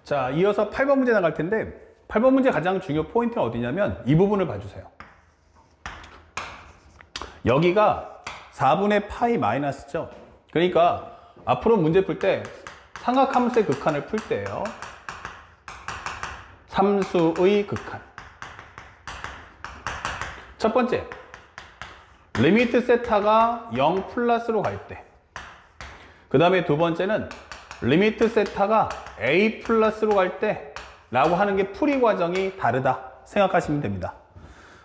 자, 이어서 8번 문제 나갈 텐데 8번 문제 가장 중요 포인트는 어디냐면 이 부분을 봐주세요. 여기가 4분의 파이 마이너스죠. 그러니까 앞으로 문제 풀 때 삼각함수의 극한을 풀 때요. 삼수의 극한. 첫 번째, 리미트 세타가 0 플러스로 갈 때. 그 다음에 두 번째는 리미트 세타가 a 플러스로 갈 때 라고 하는 게 풀이 과정이 다르다 생각하시면 됩니다.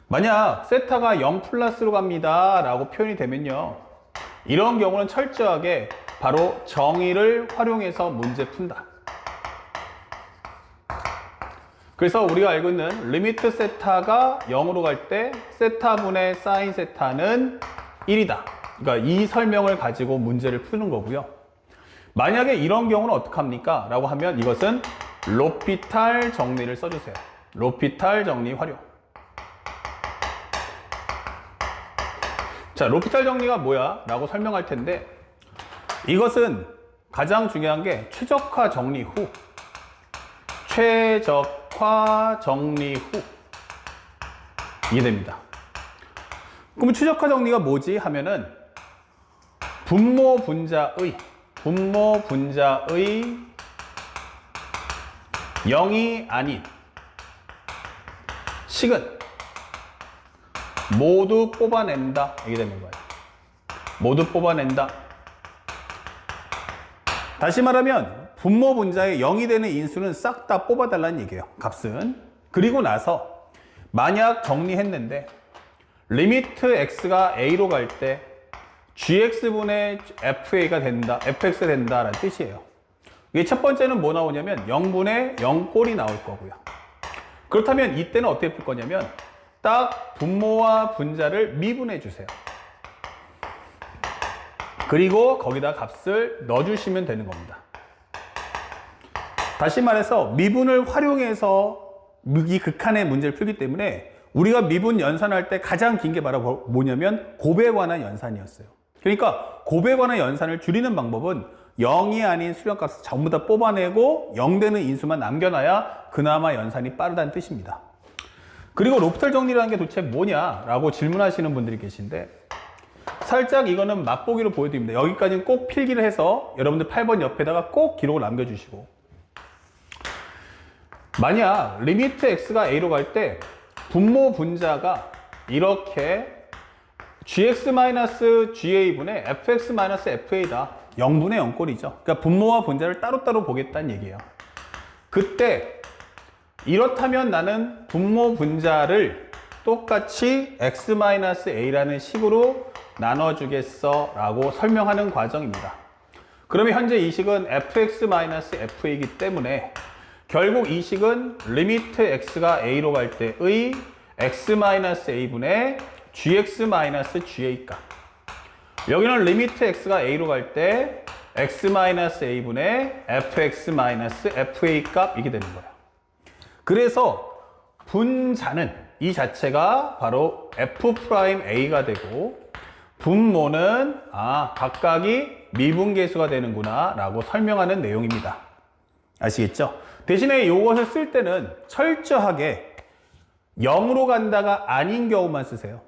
만약 세타가 0 플러스로 갑니다 라고 표현이 되면요, 이런 경우는 철저하게 바로 정의를 활용해서 문제 푼다. 그래서 우리가 알고 있는 리미트 세타가 0으로 갈 때 세타분의 사인 세타는 1이다. 그러니까 이 설명을 가지고 문제를 푸는 거고요. 만약에 이런 경우는 어떡합니까? 라고 하면 이것은 로피탈 정리를 써주세요. 로피탈 정리 활용. 자, 로피탈 정리가 뭐야? 라고 설명할 텐데, 이것은 가장 중요한 게 최적화 정리 후, 최적화 정리 후 이해됩니다. 그럼 최적화 정리가 뭐지? 하면은 분모 분자의 0이 아닌 식은 모두 뽑아낸다. 이게 되는 거예요. 모두 뽑아낸다. 다시 말하면 분모 분자의 0이 되는 인수는 싹 다 뽑아달라는 얘기예요. 값은. 그리고 나서 만약 정리했는데 리미트 x가 a로 갈 때 gx분의 fa가 된다, fx가 된다라는 뜻이에요. 이게 첫 번째는 뭐 나오냐면 0분의 0꼴이 나올 거고요. 그렇다면 이때는 어떻게 풀 거냐면 딱 분모와 분자를 미분해 주세요. 그리고 거기다 값을 넣어주시면 되는 겁니다. 다시 말해서 미분을 활용해서 이 극한의 문제를 풀기 때문에 우리가 미분 연산할 때 가장 긴 게 바로 뭐냐면 곱에 관한 연산이었어요. 그러니까 곱에 관한 연산을 줄이는 방법은 0이 아닌 수렴값을 전부 다 뽑아내고 0 되는 인수만 남겨놔야 그나마 연산이 빠르다는 뜻입니다. 그리고 로피탈 정리라는 게 도대체 뭐냐라고 질문하시는 분들이 계신데, 살짝 이거는 맛보기로 보여드립니다. 여기까지는 꼭 필기를 해서 여러분들 8번 옆에다가 꼭 기록을 남겨주시고, 만약 리미트 x가 a로 갈 때 분모 분자가 이렇게 gx-ga분의 fx-fa다. 0분의 0꼴이죠. 그러니까 분모와 분자를 따로따로 보겠다는 얘기예요. 그때 이렇다면 나는 분모 분자를 똑같이 x-a라는 식으로 나눠주겠어 라고 설명하는 과정입니다. 그러면 현재 이 식은 fx-fa이기 때문에 결국 이 식은 리미트 x가 a로 갈 때의 x-a분의 gx-ga 값. 여기는 리미트 x가 a로 갈 때 x-a분의 fx-fa 값 이게 되는 거예요. 그래서 분자는 이 자체가 바로 f'a가 되고 분모는 각각이 미분계수가 되는구나 라고 설명하는 내용입니다. 아시겠죠? 대신에 이것을 쓸 때는 철저하게 0으로 간다가 아닌 경우만 쓰세요.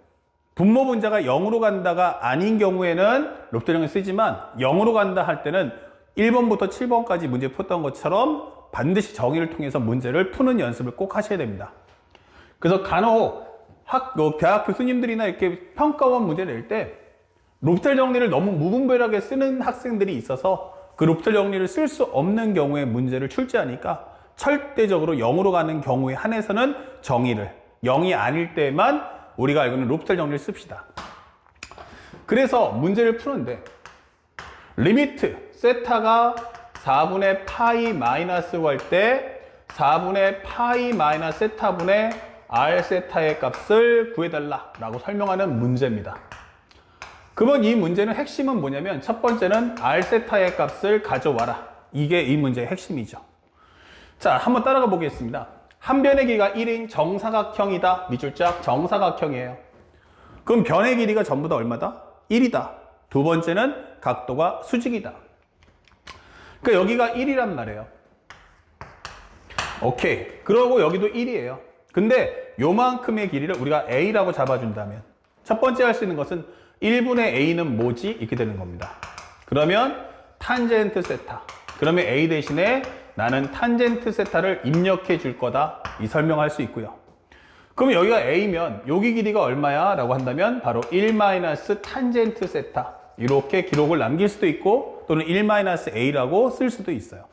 분모 분자가 0으로 간다가 아닌 경우에는 로피탈 정리 쓰지만 0으로 간다 할 때는 1번부터 7번까지 문제 풀었던 것처럼 반드시 정의를 통해서 문제를 푸는 연습을 꼭 하셔야 됩니다. 그래서 간혹 대학 교수님들이나 이렇게 평가원 문제 낼 때 로피탈 정리를 너무 무분별하게 쓰는 학생들이 있어서 그 로피탈 정리를 쓸 수 없는 경우에 문제를 출제하니까 절대적으로 0으로 가는 경우에 한해서는 정의를 0이 아닐 때만 우리가 알고 있는 로피탈 정리를 씁시다. 그래서 문제를 푸는데 리미트 세타가 4분의 파이 마이너스로 갈 때 4분의 파이 마이너스 세타분의 r 세타의 값을 구해달라 라고 설명하는 문제입니다. 그러면 이 문제는 핵심은 뭐냐면 첫 번째는 r 세타의 값을 가져와라. 이게 이 문제의 핵심이죠. 자, 한번 따라가 보겠습니다. 한 변의 길이가 1인 정사각형이다. 밑줄짝 정사각형이에요. 그럼 변의 길이가 전부 다 얼마다? 1이다. 두 번째는 각도가 수직이다. 그러니까 여기가 1이란 말이에요. 오케이. 그러고 여기도 1이에요. 근데 요만큼의 길이를 우리가 A라고 잡아준다면 첫 번째 할 수 있는 것은 1분의 A는 뭐지? 이렇게 되는 겁니다. 그러면 탄젠트 세타. 그러면 A 대신에 나는 탄젠트 세타를 입력해 줄 거다. 이 설명할 수 있고요. 그럼 여기가 A면 여기 길이가 얼마야? 라고 한다면 바로 1 탄젠트 세타. 이렇게 기록을 남길 수도 있고 또는 1 A라고 쓸 수도 있어요.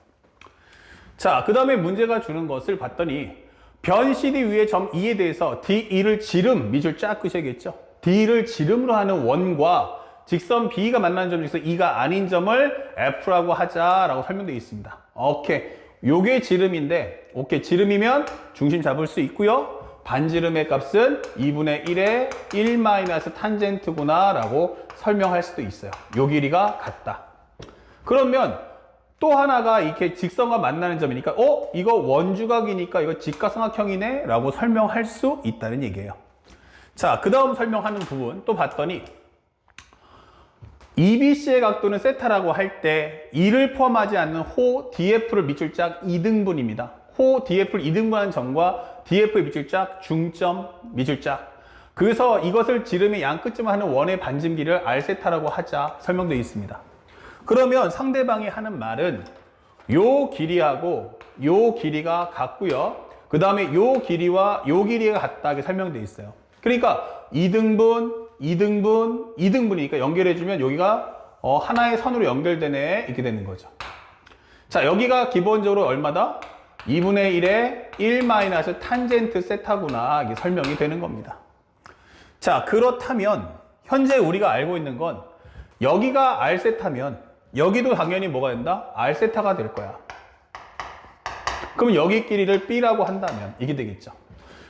자, 그 다음에 문제가 주는 것을 봤더니 변 CD 위의 점 E에 대해서 D2를 지름, 밑줄 쫙 그셔야겠죠. D를 지름으로 하는 원과 직선 B가 만나는 점 중에서 E가 아닌 점을 F라고 하자라고 설명되어 있습니다. 오케이. 요게 지름인데, 오케이. 지름이면 중심 잡을 수 있고요. 반지름의 값은 2분의 1의 1 탄젠트구나 라고 설명할 수도 있어요. 요 길이가 같다. 그러면 또 하나가 이렇게 직선과 만나는 점이니까 이거 원주각이니까 이거 직각삼각형이네 라고 설명할 수 있다는 얘기예요. 자, 그 다음 설명하는 부분 또 봤더니 EBC의 각도는 세타라고 할 때 E를 포함하지 않는 호 DF를 밑줄 짝 2등분입니다. 호 DF를 2등분하는 점과 DF의 밑줄 짝 중점 밑줄 짝. 그래서 이것을 지름의 양 끝쯤 하는 원의 반증 길이를 R세타라고 하자 설명되어 있습니다. 그러면 상대방이 하는 말은 요 길이하고 요 길이가 같고요. 그 다음에 요 길이와 요 길이가 같다고 설명되어 있어요. 그러니까 2등분, 2등분, 2등분이니까 연결해주면 여기가 하나의 선으로 연결되네 이렇게 되는 거죠. 자, 여기가 기본적으로 얼마다? 2분의 1의 1 탄젠트 세타구나 이게 설명이 되는 겁니다. 자, 그렇다면 현재 우리가 알고 있는 건 여기가 R세타면 여기도 당연히 뭐가 된다? R세타가 될 거야. 그럼 여기 길이를 B라고 한다면 이게 되겠죠.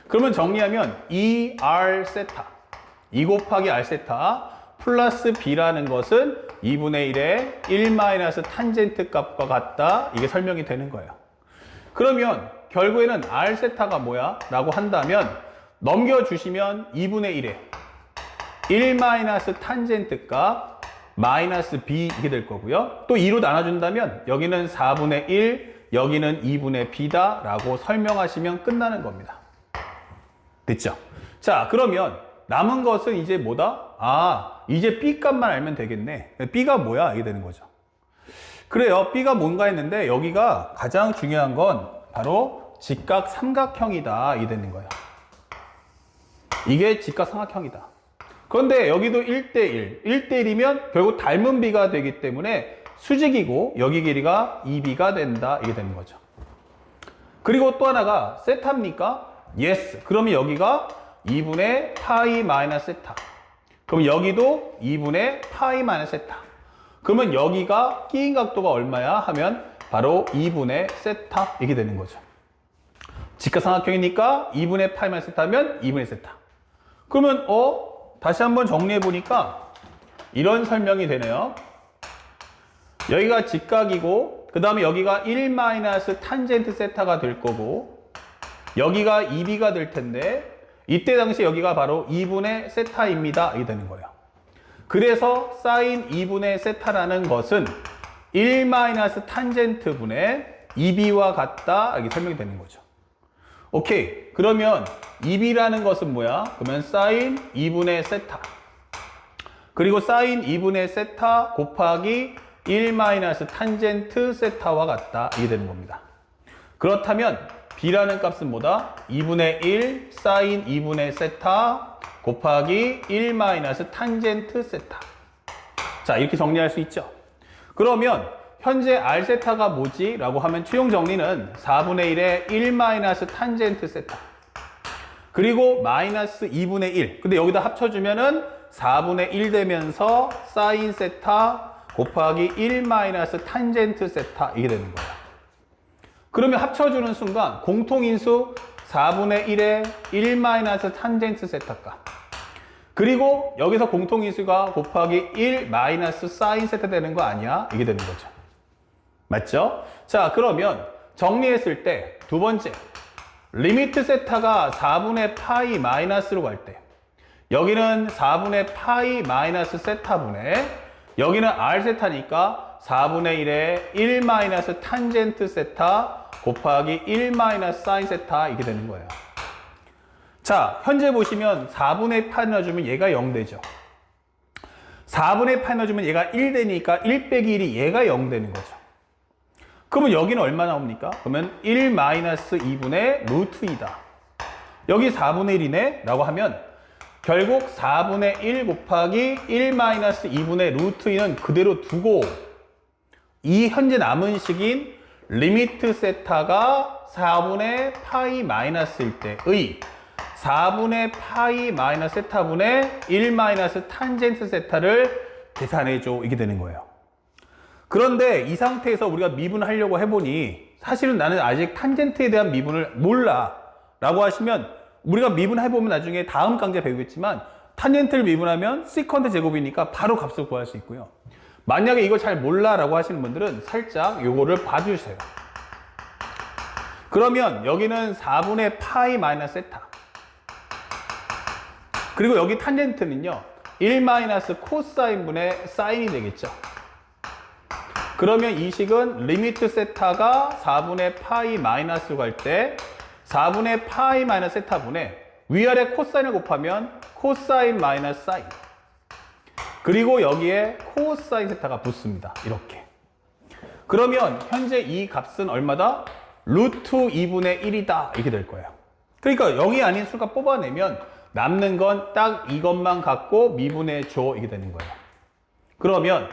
그러면 정리하면 2R 세타 2 곱하기 R 세타 플러스 B라는 것은 2분의 1의 1 탄젠트 값과 같다. 이게 설명이 되는 거예요. 그러면 결국에는 R 세타가 뭐야? 라고 한다면 넘겨주시면 2분의 1에 1 탄젠트 값 마이너스 B 이게 될 거고요. 또 2로 나눠준다면 여기는 4분의 1, 여기는 2분의 B다 라고 설명하시면 끝나는 겁니다. 됐죠? 자, 그러면 남은 것은 이제 뭐다? 이제 B 값만 알면 되겠네. B가 뭐야? 이게 되는 거죠. 그래요. B가 뭔가 했는데 여기가 가장 중요한 건 바로 직각 삼각형이다. 이게 되는 거예요. 이게 직각 삼각형이다. 그런데 여기도 1대1. 1대1이면 결국 닮은 B가 되기 때문에 수직이고 여기 길이가 2B가 된다. 이게 되는 거죠. 그리고 또 하나가 세타입니까? yes. 그러면 여기가 2분의 파이 마이너스 세타. 그럼 여기도 2분의 파이 마이너스 세타. 그러면 여기가 끼인 각도가 얼마야? 하면 바로 2분의 세타 이게 되는 거죠. 직각삼각형이니까 2분의 파이 마이너스 세타면 2분의 세타. 그러면 다시 한번 정리해 보니까 이런 설명이 되네요. 여기가 직각이고 그 다음에 여기가 1 탄젠트 세타가 될 거고 여기가 2B가 될 텐데 이때 당시 여기가 바로 2분의 세타입니다. 이게 되는 거예요. 그래서 사인 2분의 세타라는 것은 1 탄젠트 분의 2B와 같다. 이렇게 설명이 되는 거죠. 오케이. 그러면 2B라는 것은 뭐야? 그러면 사인 2분의 세타. 그리고 사인 2분의 세타 곱하기 1 탄젠트 세타와 같다. 이게 되는 겁니다. 그렇다면 B라는 값은 뭐다? 2분의 1 사인 2분의 세타 곱하기 1 탄젠트 세타. 자, 이렇게 정리할 수 있죠. 그러면 현재 R세타가 뭐지? 라고 하면 최종 정리는 4분의 1의 1 탄젠트 세타 그리고 마이너스 2분의 1. 근데 여기다 합쳐주면은 4분의 1 되면서 사인 세타 곱하기 1 탄젠트 세타 이게 되는 거야. 그러면 합쳐주는 순간 공통인수 4분의 1의 1 탄젠트 세타 값. 그리고 여기서 공통인수가 곱하기 1 마이너스 사인 세타 되는 거 아니야? 이게 되는 거죠. 맞죠? 자, 그러면 정리했을 때 두 번째 리미트 세타가 4분의 파이 마이너스로 갈 때 여기는 4분의 파이 마이너스 세타분의 여기는 R 세타니까 4분의 1에 1 마이너스 탄젠트 세타 곱하기 1 마이너스 사인 세타 이게 되는 거예요. 자, 현재 보시면 4분의 8 넣어주면 얘가 0 되죠. 4분의 8 넣어주면 얘가 1 되니까 1 빼기 1이 얘가 0 되는 거죠. 그러면 여기는 얼마 나옵니까? 그러면 1 마이너스 2분의 루트 2다. 여기 4분의 1이네? 라고 하면 결국 4분의 1 곱하기 1 마이너스 2분의 루트 2는 그대로 두고 이 현재 남은 식인 리미트 세타가 4분의 파이 마이너스일 때의 4분의 파이 마이너스 세타분의 1 마이너스 탄젠트 세타를 계산해줘. 이게 되는 거예요. 그런데 이 상태에서 우리가 미분하려고 해보니 사실은 나는 아직 탄젠트에 대한 미분을 몰라 라고 하시면 우리가 미분해보면 나중에 다음 강좌에 배우겠지만 탄젠트를 미분하면 시컨트 제곱이니까 바로 값을 구할 수 있고요. 만약에 이거 잘 몰라 라고 하시는 분들은 살짝 요거를 봐주세요. 그러면 여기는 4분의 파이 마이너스 세타 그리고 여기 탄젠트는요 1 마이너스 코사인분의 사인이 되겠죠. 그러면 이 식은 리미트 세타가 4분의 파이 마이너스로 갈 때 4분의 파이 마이너스 세타분의 위아래 코사인을 곱하면 코사인 마이너스 사인 그리고 여기에 코사인 세타가 붙습니다. 이렇게. 그러면 현재 이 값은 얼마다? 루트 2분의 1이다. 이렇게 될 거예요. 그러니까 0이 아닌 수가 뽑아내면 남는 건 딱 이것만 갖고 미분해줘. 이게 되는 거예요. 그러면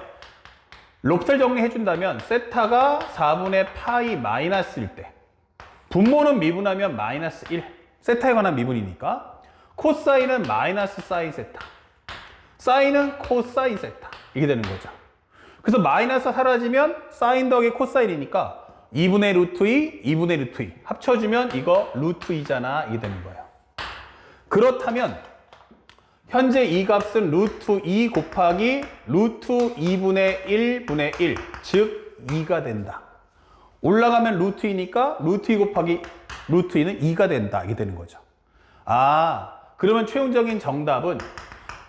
롭탈 정리해준다면 세타가 4분의 파이 마이너스일 때 분모는 미분하면 마이너스 1 세타에 관한 미분이니까 코사인은 마이너스 사인 세타 사인은 코사인 세타 이게 되는 거죠. 그래서 마이너스가 사라지면 사인 더하기 코사인이니까 2분의 루트 2 2분의 루트 2 합쳐주면 이거 루트 2잖아 이게 되는 거예요. 그렇다면 현재 이 값은 루트 2 곱하기 루트 2분의 1분의 1 즉 2가 된다. 올라가면 루트 2니까 루트 2 곱하기 루트 2는 2가 된다. 이게 되는 거죠. 아, 그러면 최종적인 정답은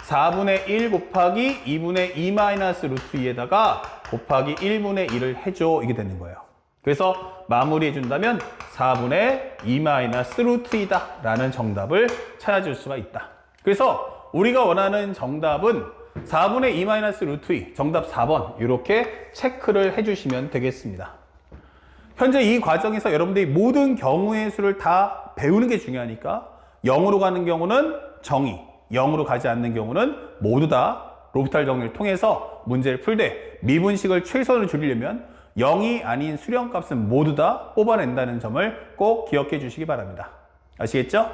4분의 1 곱하기 2분의 2 마이너스 루트 2에다가 곱하기 1분의 1을 해줘. 이게 되는 거예요. 그래서 마무리해 준다면 4분의 2 마이너스 루트 2다 라는 정답을 찾아줄 수가 있다. 그래서 우리가 원하는 정답은 4분의 2 마이너스 루트 2 정답 4번 이렇게 체크를 해주시면 되겠습니다. 현재 이 과정에서 여러분들이 모든 경우의 수를 다 배우는 게 중요하니까 0으로 가는 경우는 정의, 0으로 가지 않는 경우는 모두 다 로피탈 정리를 통해서 문제를 풀되 미분식을 최소한으로 줄이려면 0이 아닌 수령값은 모두 다 뽑아낸다는 점을 꼭 기억해 주시기 바랍니다. 아시겠죠?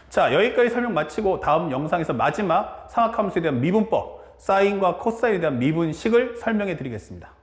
자, 여기까지 설명 마치고 다음 영상에서 마지막 상학함수에 대한 미분법, 사인과 코사인에 대한 미분식을 설명해 드리겠습니다.